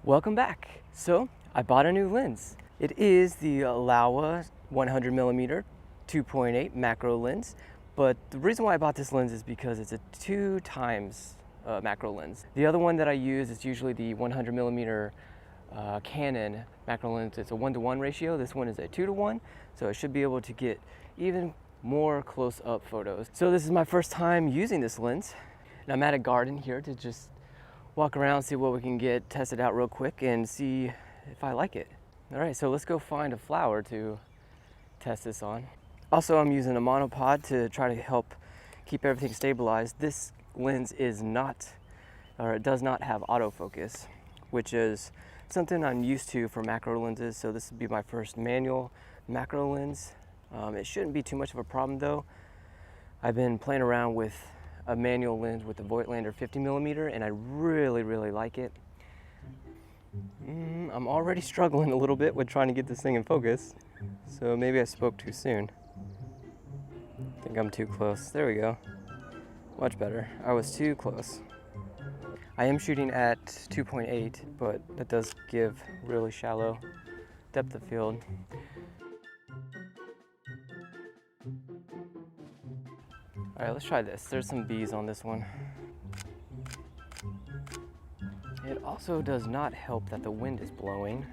Welcome back. So I bought a new lens. It is the Laowa 100mm 2.8 macro lens, but the reason why I bought this lens is because it's a 2x macro lens. The other one that I use is usually the 100mm Canon macro lens. It's a 1:1 ratio. This one is a 2:1, so I should be able to get even more close-up photos. So this is my first time using this lens, and I'm at a garden here to just walk around, see what we can get, test it out real quick, and see if I like it. All right, so let's go find a flower to test this on. Also, I'm using a monopod to try to help keep everything stabilized. This lens is not, or it does not have autofocus, which is something I'm used to for macro lenses. So this would be my first manual macro lens. It shouldn't be too much of a problem though. I've been playing around with a manual lens with the Voigtlander 50mm, and I really like it. I'm already struggling a little bit with trying to get this thing in focus, so maybe I spoke too soon. I think I'm too close. There we go. Much better. I was too close. I am shooting at 2.8, but that does give really shallow depth of field. All right, let's try this. There's some bees on this one. It also does not help that the wind is blowing.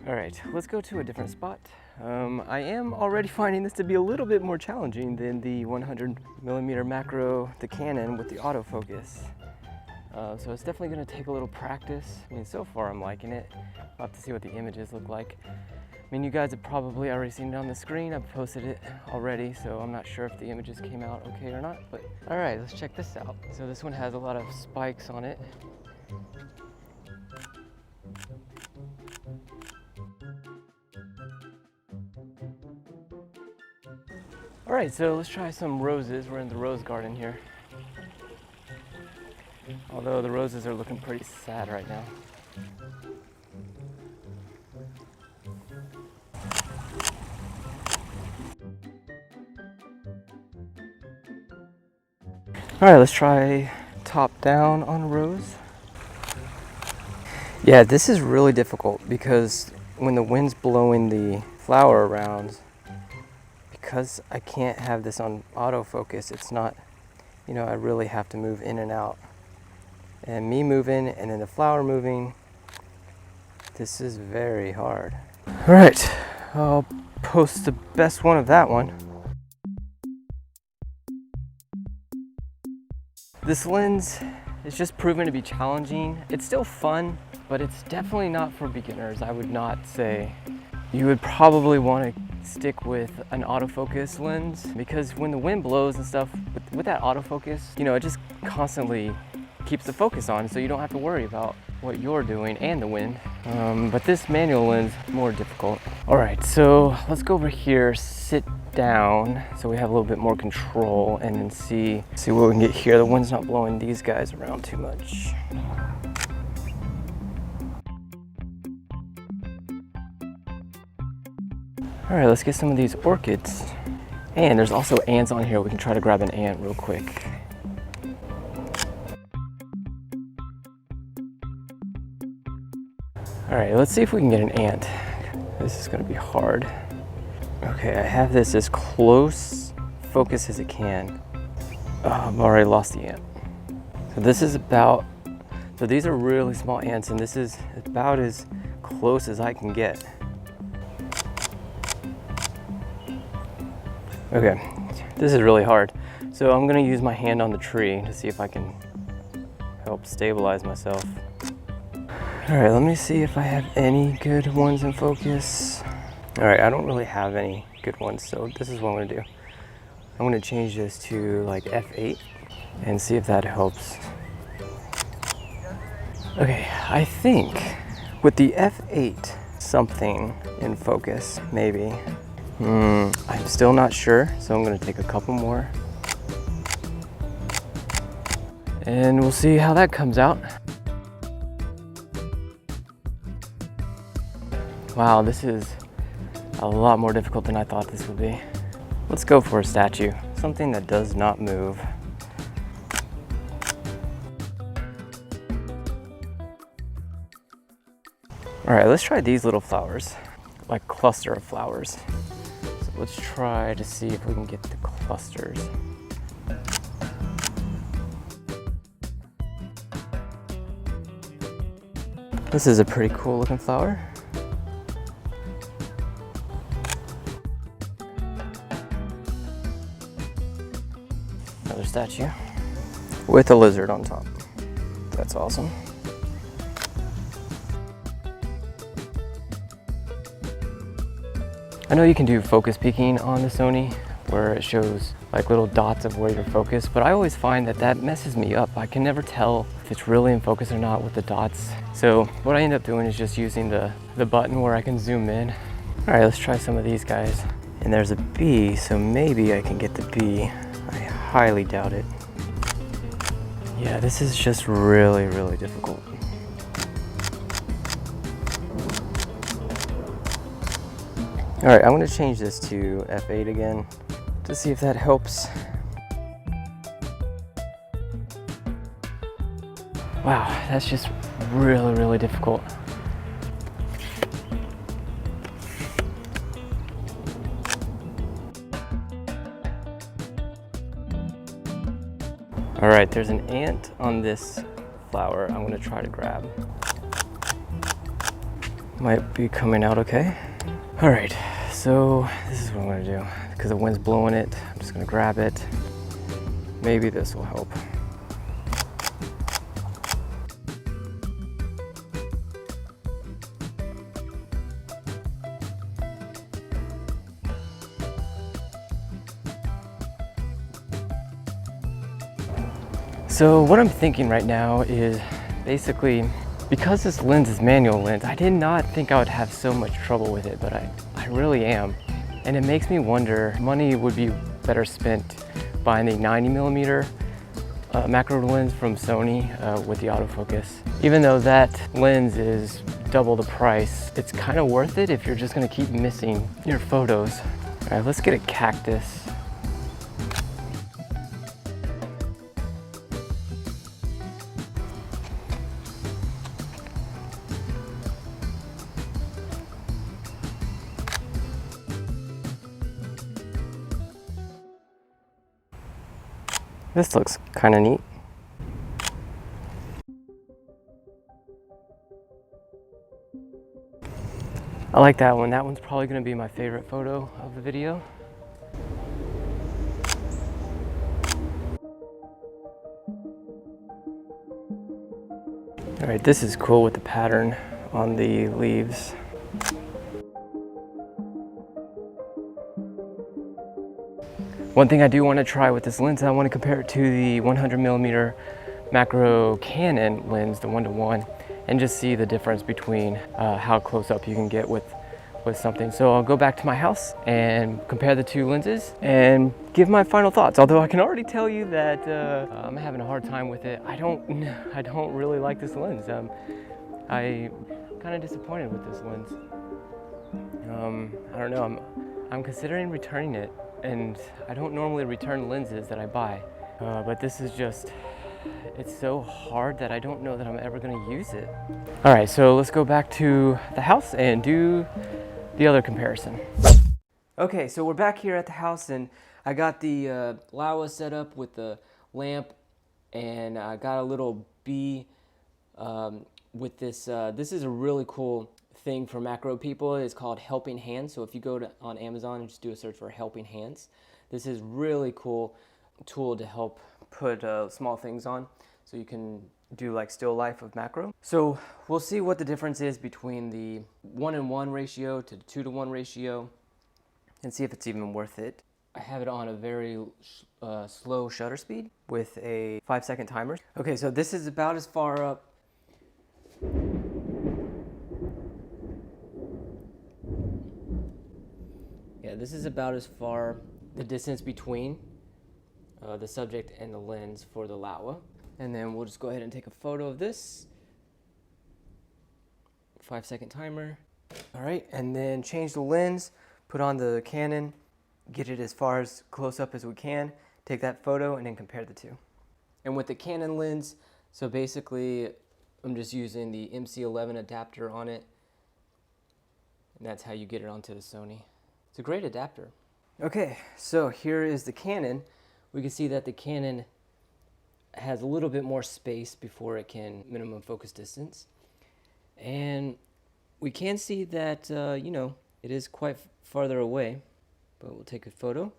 All right, let's go to a different spot. I am already finding this to be a little bit more challenging than the 100mm macro, the Canon with the autofocus. So it's definitely gonna take a little practice. I mean, so far I'm liking it. I'll have to see what the images look like. I mean, you guys have probably already seen it on the screen. I've posted it already, so I'm not sure if the images came out okay or not, but all right, let's check this out. So this one has a lot of spikes on it. All right, so let's try some roses. We're in the rose garden here. Although the roses are looking pretty sad right now. All right, let's try top down on rose. Yeah, this is really difficult because when the wind's blowing the flower around, because I can't have this on autofocus, it's not, you know, I really have to move in and out. And me moving and then the flower moving, this is very hard. All right, I'll post the best one of that one. This lens is just proven to be challenging. It's still fun, but it's definitely not for beginners. I would not say. You would probably want to stick with an autofocus lens because when the wind blows and stuff, with that autofocus, you know, it just constantly keeps the focus on, so you don't have to worry about what you're doing and the wind. But this manual lens is more difficult. All right, so let's go over here, sit down so we have a little bit more control, and then see what we can get here. The wind's not blowing these guys around too much. All right, let's get some of these orchids. And there's also ants on here. We can try to grab an ant real quick. All right, let's see if we can get an ant. This is gonna be hard. Okay, I have this as close focus as it can. Oh, I've already lost the ant. So this is about, so these are really small ants, and this is about as close as I can get. Okay, this is really hard. So I'm gonna use my hand on the tree to see if I can help stabilize myself. All right, let me see if I have any good ones in focus. All right, I don't really have any good ones, so this is what I'm gonna do. I'm gonna change this to like f8 and see if that helps. Okay, I think with the f8, something in focus, maybe. I'm still not sure, so I'm gonna take a couple more. And we'll see how that comes out. Wow, this is a lot more difficult than I thought this would be. Let's go for a statue, something that does not move. All right, let's try these little flowers, like cluster of flowers. So let's try to see if we can get the clusters. This is a pretty cool looking flower. Another statue with a lizard on top. That's awesome. I know you can do focus peaking on the Sony where it shows like little dots of where you're focused, but I always find that that messes me up. I can never tell if it's really in focus or not with the dots. So what I end up doing is just using the button where I can zoom in. All right, let's try some of these guys. And there's a bee, so maybe I can get the bee. I highly doubt it. Yeah, this is just really, really difficult. All right, I'm gonna change this to F8 again to see if that helps. Wow, that's just really, really difficult. All right, there's an ant on this flower I'm gonna try to grab. Might be coming out okay. All right, so this is what I'm gonna do. Because the wind's blowing it, I'm just gonna grab it. Maybe this will help. So what I'm thinking right now is basically, because this lens is manual lens, I did not think I would have so much trouble with it, but I really am. And it makes me wonder, money would be better spent buying the 90mm macro lens from Sony with the autofocus. Even though that lens is double the price, it's kind of worth it if you're just gonna keep missing your photos. All right, let's get a cactus. This looks kind of neat. I like that one. That one's probably going to be my favorite photo of the video. All right, this is cool with the pattern on the leaves. One thing I do want to try with this lens, I want to compare it to the 100mm macro Canon lens, the 1:1, and just see the difference between how close up you can get with something. So I'll go back to my house and compare the two lenses and give my final thoughts. Although I can already tell you that I'm having a hard time with it. I don't really like this lens. I'm kind of disappointed with this lens. I don't know. I'm considering returning it. And I don't normally return lenses that I buy, but this is just, it's so hard that I don't know that I'm ever gonna use it. All right, so let's go back to the house and do the other comparison. Okay, so we're back here at the house and I got the Laowa set up with the lamp, and I got a little bee with this. This is a really cool thing for macro people. It's called Helping Hands. So if you go on Amazon and just do a search for Helping Hands, this is really cool tool to help put small things on, so you can do like still life of macro. So we'll see what the difference is between the 1:1 ratio to the 2:1 ratio and see if it's even worth it. I have it on a very slow shutter speed with a 5-second timer. Okay, so this is about as far up. Yeah, this is about as far the distance between the subject and the lens for the Laowa. And then we'll just go ahead and take a photo of this. 5-second timer. All right, and then change the lens, put on the Canon, get it as far as close up as we can, take that photo, and then compare the two. And with the Canon lens, so basically I'm just using the MC11 adapter on it. And that's how you get it onto the Sony. It's a great adapter. Okay, so here is the Canon. We can see that the Canon has a little bit more space before it can minimum focus distance. And we can see that, it is quite farther away, but we'll take a photo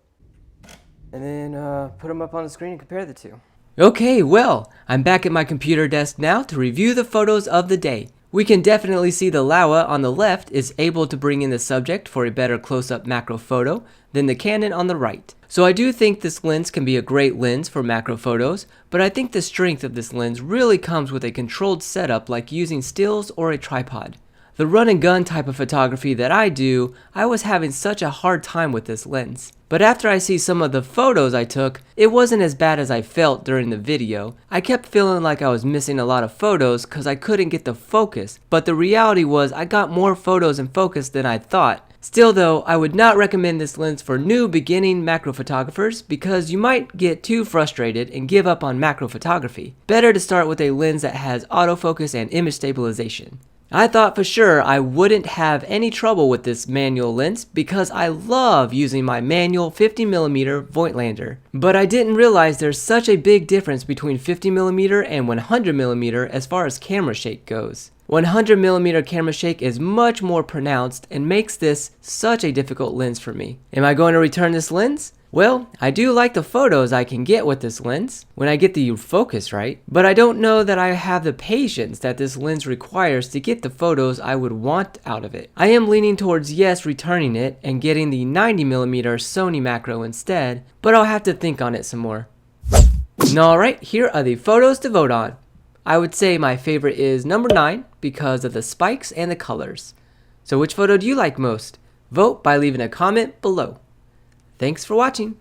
and then put them up on the screen and compare the two. Okay, well, I'm back at my computer desk now to review the photos of the day. We can definitely see the Laowa on the left is able to bring in the subject for a better close-up macro photo than the Canon on the right. So I do think this lens can be a great lens for macro photos, but I think the strength of this lens really comes with a controlled setup like using stills or a tripod. The run and gun type of photography that I do, I was having such a hard time with this lens. But after I see some of the photos I took, it wasn't as bad as I felt during the video. I kept feeling like I was missing a lot of photos because I couldn't get the focus, but the reality was I got more photos in focus than I thought. Still though, I would not recommend this lens for new beginning macro photographers because you might get too frustrated and give up on macro photography. Better to start with a lens that has autofocus and image stabilization. I thought for sure I wouldn't have any trouble with this manual lens because I love using my manual 50mm Voigtlander. But I didn't realize there's such a big difference between 50mm and 100mm as far as camera shake goes. 100mm camera shake is much more pronounced and makes this such a difficult lens for me. Am I going to return this lens? Well, I do like the photos I can get with this lens when I get the focus right, but I don't know that I have the patience that this lens requires to get the photos I would want out of it. I am leaning towards yes, returning it and getting the 90mm Sony macro instead, but I'll have to think on it some more. Alright, here are the photos to vote on. I would say my favorite is number 9 because of the spikes and the colors. So which photo do you like most? Vote by leaving a comment below. Thanks for watching.